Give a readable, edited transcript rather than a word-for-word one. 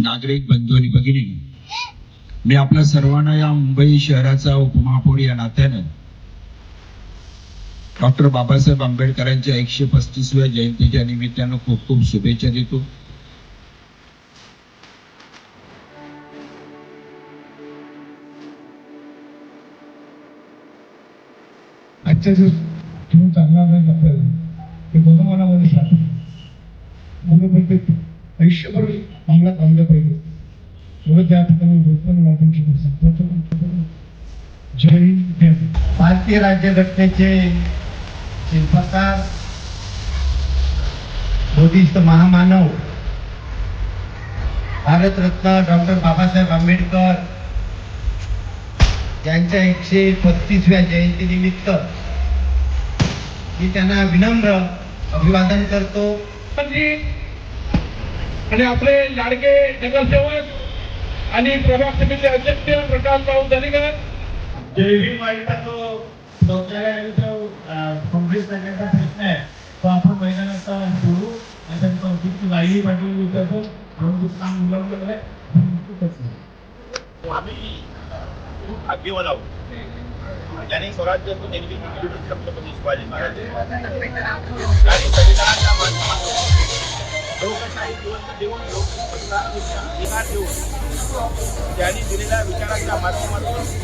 नागरिक बंधू आणि भगिनी, मी आपल्या सर्वांना या मुंबई शहराचा उपमहापौर या नात्यानं डॉक्टर बाबासाहेब आंबेडकरांच्या 135व्या जयंतीच्या निमित्तानं खूप खूप शुभेच्छा देतो. आजच्या दिवस तुम्ही चांगला नाही आपल्याला ते दोन मनामध्ये सांग मुलं आयुष्यभर चांगला चांगलं पाहिजे मुलं त्या ठिकाणी जय हिंद. भारतीय राज्यघटनेचे शिल्पकार बोधिस्थ महामानव भारतरत्न डॉक्टर बाबासाहेब आंबेडकर यांच्या 135व्या जयंतीनिमित्त मी त्यांना विनम्र अभिवादन करतो. आणि आपले लाडके नगरसेवक आणि प्रभाग समिती अध्यक्ष प्रकाश भाऊ दरेकर जय भीम वाईटचा जो काँग्रेस करण्याचा प्रश्न आहे तो आपण मैदानात सोडू आणि त्यांचा औषध राहिली पाटील काम मुलांकडे आम्ही खूप भाग्यवान आहोत ज्यांनी स्वराज्यातून नेमकी छत्रपती शिवाजी महाराज आणि संविधानाच्या माध्यमातून लोकशाही जिवंत देऊन लोकशाही अधिकार देऊन त्यांनी दिलेल्या विचारांच्या माध्यमातून